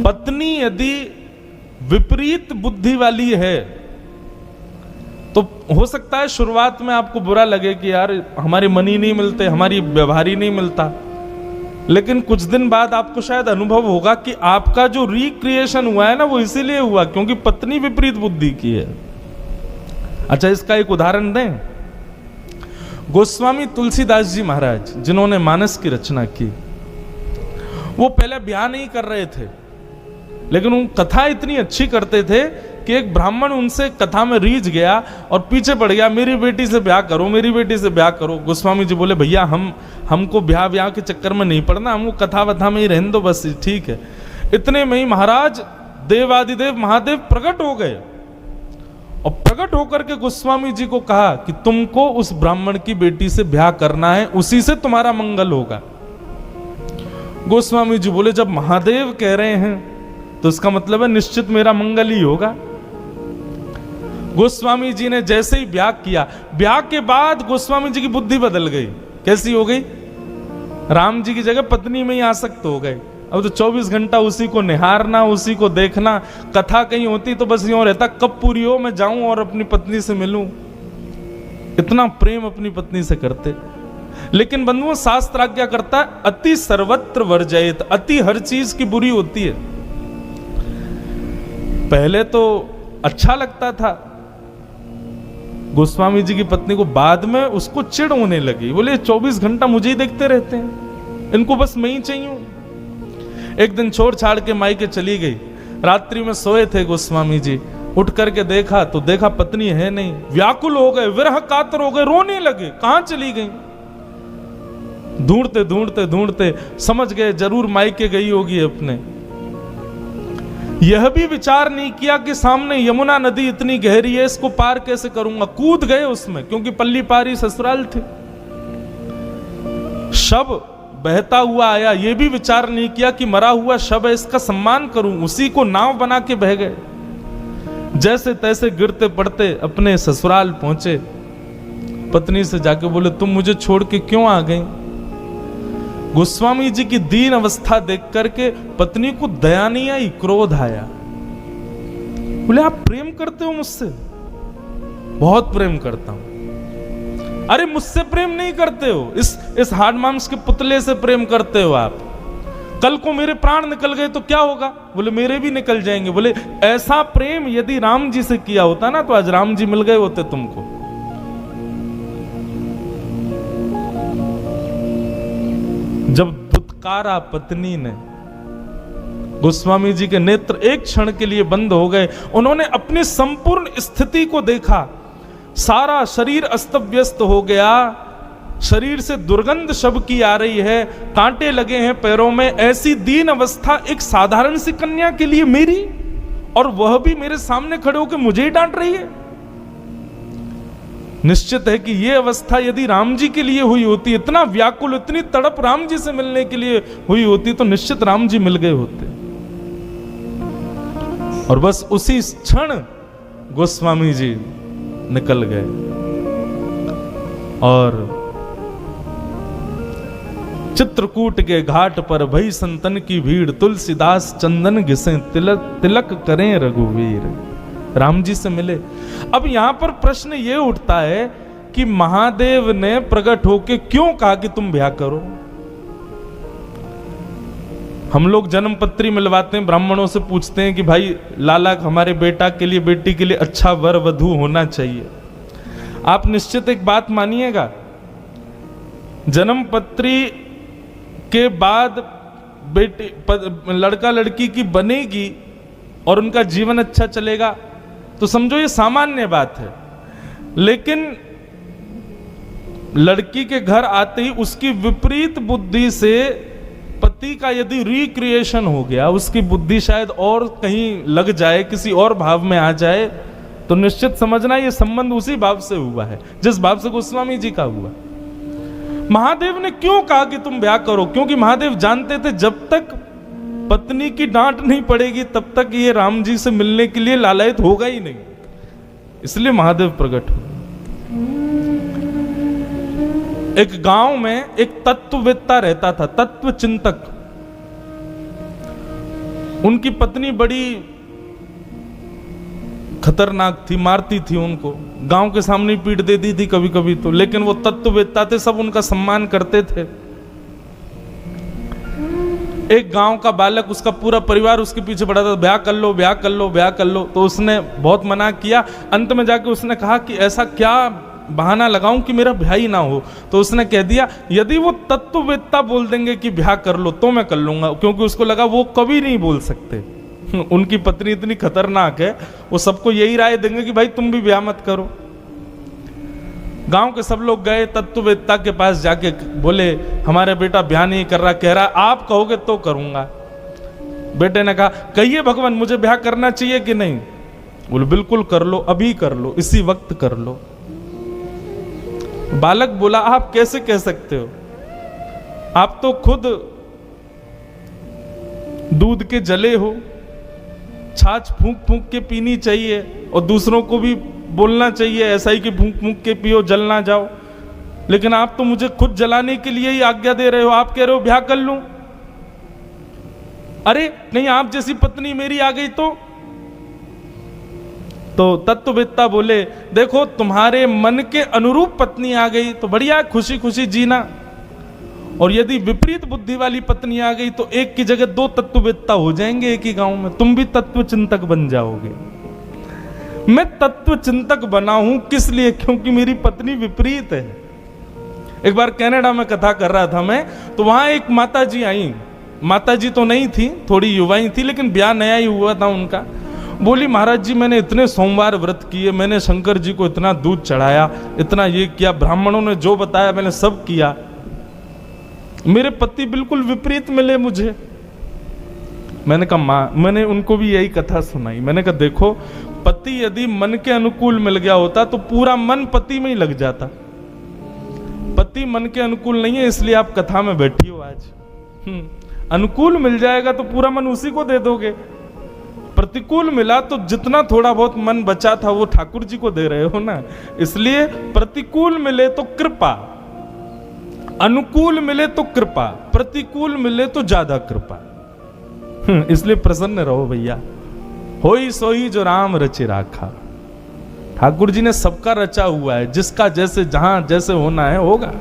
पत्नी यदि विपरीत बुद्धि वाली है तो हो सकता है शुरुआत में आपको बुरा लगे कि यार हमारे मन ही नहीं मिलते, हमारी व्यवहार ही नहीं मिलता, लेकिन कुछ दिन बाद आपको शायद अनुभव होगा कि आपका जो रिक्रिएशन हुआ है ना वो इसीलिए हुआ क्योंकि पत्नी विपरीत बुद्धि की है। अच्छा, इसका एक उदाहरण दें। गोस्वामी तुलसीदास जी महाराज जिन्होंने मानस की रचना की, वो पहले ब्याह नहीं कर रहे थे, लेकिन वो कथा इतनी अच्छी करते थे कि एक ब्राह्मण उनसे कथा में रीझ गया और पीछे पड़ गया, मेरी बेटी से ब्याह करो, मेरी बेटी से ब्याह करो। गोस्वामी जी बोले भैया हमको ब्याह के चक्कर में नहीं पड़ना, हमको कथा वथा में ही रहने दो बस, ठीक है। इतने में ही महाराज देवादिदेव महादेव प्रकट हो गए और प्रकट होकर के गोस्वामी जी को कहा कि तुमको उस ब्राह्मण की बेटी से ब्याह करना है, उसी से तुम्हारा मंगल होगा। गोस्वामी जी बोले जब महादेव कह रहे हैं तो इसका मतलब है निश्चित मेरा मंगल ही होगा। गोस्वामी जी ने जैसे ही ब्याह किया, ब्याह के बाद गोस्वामी जी की बुद्धि बदल गई। कैसी हो गई? राम जी की जगह पत्नी में ही आसक्त हो गए। अब तो 24 घंटा उसी को निहारना, उसी को देखना। कथा कहीं होती तो बस यूं रहता कब पूरी हो मैं जाऊं और अपनी पत्नी से मिलूं। इतना प्रेम अपनी पत्नी से करते। लेकिन बंधुओं, शास्त्र आज्ञा करता है अति सर्वत्र वर्जयेत, अति हर चीज की बुरी होती है। पहले तो अच्छा लगता था गोस्वामी जी की पत्नी को, बाद में उसको चिढ़ होने लगी। बोले 24 घंटा मुझे ही देखते रहते हैं, इनको बस मैं ही चाहिए। एक दिन छोड़ छाड़ के मायके चली गई। रात्रि में सोए थे गोस्वामी जी, उठ करके देखा तो देखा पत्नी है नहीं। व्याकुल हो गए, विरह कातर हो गए, रोने लगे, कहां चली गई। ढूंढते ढूंढते ढूंढते समझ गए जरूर मायके गई होगी अपने। यह भी विचार नहीं किया कि सामने यमुना नदी इतनी गहरी है, इसको पार कैसे करूंगा। कूद गए उसमें, क्योंकि पल्ली पारी ससुराल थे। शव बहता हुआ आया, यह भी विचार नहीं किया कि मरा हुआ शव है, इसका सम्मान करूं, उसी को नाव बना के बह गए। जैसे तैसे गिरते पड़ते अपने ससुराल पहुंचे। पत्नी से जाके बोले तुम मुझे छोड़ के क्यों आ गई। गोस्वामी जी की दीन अवस्था देख करके पत्नी को दया नहीं आई, क्रोध आया। बोले आप प्रेम करते हो मुझसे? बहुत प्रेम करता हूं। अरे मुझसे प्रेम नहीं करते हो, इस हाड़ मांस के पुतले से प्रेम करते हो आप। कल को मेरे प्राण निकल गए तो क्या होगा? बोले मेरे भी निकल जाएंगे। बोले ऐसा प्रेम यदि राम जी से किया होता ना तो आज राम जी मिल गए होते तुमको। जब दुत्कारा पत्नी ने, गोस्वामी जी के नेत्र एक क्षण के लिए बंद हो गए। उन्होंने अपनी संपूर्ण स्थिति को देखा। सारा शरीर अस्त व्यस्त हो गया, शरीर से दुर्गंध शव की आ रही है, कांटे लगे हैं पैरों में। ऐसी दीन अवस्था एक साधारण सी कन्या के लिए मेरी, और वह भी मेरे सामने खड़े होकर मुझे ही डांट रही है। निश्चित है कि यह अवस्था यदि राम जी के लिए हुई होती, इतना व्याकुल, इतनी तड़प राम जी से मिलने के लिए हुई होती, तो निश्चित राम जी मिल गए होते। और बस उसी क्षण गोस्वामी जी निकल गए और चित्रकूट के घाट पर भई संतन की भीड़, तुलसीदास चंदन घिसे तिलक करें रघुवीर। राम जी से मिले। अब यहां पर प्रश्न यह उठता है कि महादेव ने प्रकट होकर क्यों कहा कि तुम ब्याह करो। हम लोग जन्म पत्री मिलवाते हैं, ब्राह्मणों से पूछते हैं कि भाई लाला हमारे बेटा के लिए, बेटी के लिए अच्छा वर वधू होना चाहिए। आप निश्चित एक बात मानिएगा, जन्म पत्री के बाद बेटी लड़का लड़की की बनेगी और उनका जीवन अच्छा चलेगा तो समझो ये सामान्य बात है। लेकिन लड़की के घर आते ही उसकी विपरीत बुद्धि से पति का यदि रिक्रिएशन हो गया, उसकी बुद्धि शायद और कहीं लग जाए, किसी और भाव में आ जाए, तो निश्चित समझना ये संबंध उसी भाव से हुआ है जिस भाव से गोस्वामी जी का हुआ। महादेव ने क्यों कहा कि तुम ब्याह करो? क्योंकि महादेव जानते थे जब तक पत्नी की डांट नहीं पड़ेगी तब तक ये राम जी से मिलने के लिए लालायित होगा ही नहीं। इसलिए महादेव प्रकट हुए। एक गांव में एक तत्ववेत्ता रहता था, तत्व चिंतक। उनकी पत्नी बड़ी खतरनाक थी, मारती थी उनको, गांव के सामने पीट देती थी कभी कभी तो, लेकिन वो तत्ववेत्ता थे, सब उनका सम्मान करते थे। एक गांव का बालक, उसका पूरा परिवार उसके पीछे पड़ा था, ब्याह कर लो, ब्याह कर लो, ब्याह कर लो। तो उसने बहुत मना किया। अंत में जाके उसने कहा कि ऐसा क्या बहाना लगाऊं कि मेरा ब्याह ही ना हो। तो उसने कह दिया, यदि वो तत्ववेत्ता बोल देंगे कि ब्याह कर लो तो मैं कर लूंगा, क्योंकि उसको लगा वो कभी नहीं बोल सकते। उनकी पत्नी इतनी खतरनाक है, वो सबको यही राय देंगे कि भाई तुम भी ब्याह मत करो। गांव के सब लोग गए तत्ववेत्ता के पास, जाके बोले हमारा बेटा ब्याह नहीं कर रहा, कह रहा आप कहोगे तो करूंगा। बेटे ने कहा कहिए भगवान मुझे ब्याह करना चाहिए कि नहीं। बोले बिल्कुल कर लो, अभी कर लो, इसी वक्त कर लो। बालक बोला आप कैसे कह सकते हो, आप तो खुद दूध के जले हो, छाछ फूंक फूंक के पीनी चाहिए और दूसरों को भी बोलना चाहिए ऐसा ही कि फूंक फूंक के पियो, जल ना जाओ, लेकिन आप तो मुझे खुद जलाने के लिए ही आज्ञा दे रहे हो, आप कह रहे हो ब्याह कर लूं। अरे नहीं आप जैसी पत्नी मेरी आ गई तो तत्ववेत्ता बोले देखो तुम्हारे मन के अनुरूप पत्नी आ गई तो बढ़िया, खुशी खुशी जीना, और यदि विपरीत बुद्धि वाली पत्नी आ गई तो एक की जगह दो तत्ववेत्ता हो जाएंगे एक ही गांव में, तुम भी तत्व चिंतक बन जाओगे। मैं तत्व चिंतक बना हूं किस लिए, क्योंकि मेरी पत्नी विपरीत है। एक बार कनाडा में कथा कर रहा था मैं, तो वहां एक माता जी आई, माता जी तो नहीं थी, थोड़ी युवाई थी, लेकिन ब्याह नया ही हुआ था उनका। बोली महाराज जी मैंने इतने सोमवार व्रत किए, मैंने शंकर जी को इतना दूध चढ़ाया, इतना ये किया, ब्राह्मणों ने जो बताया मैंने सब किया, मेरे पति बिल्कुल विपरीत मिले मुझे। मैंने कहा माँ, मैंने उनको भी यही कथा सुनाई, मैंने कहा देखो पति यदि मन के अनुकूल मिल गया होता तो पूरा मन पति में ही लग जाता, पति मन के अनुकूल नहीं है इसलिए आप कथा में बैठी हो आज। अनुकूल मिल जाएगा तो पूरा मन उसी को दे दोगे, प्रतिकूल मिला तो जितना थोड़ा बहुत मन बचा था वो ठाकुर जी को दे रहे हो ना। इसलिए प्रतिकूल मिले तो कृपा, अनुकूल मिले तो कृपा, प्रतिकूल मिले तो ज्यादा कृपा। इसलिए प्रसन्न रहो भैया, होई सोई जो राम रचे राखा। ठाकुर जी ने सबका रचा हुआ है, जिसका जैसे जहां जैसे होना है होगा।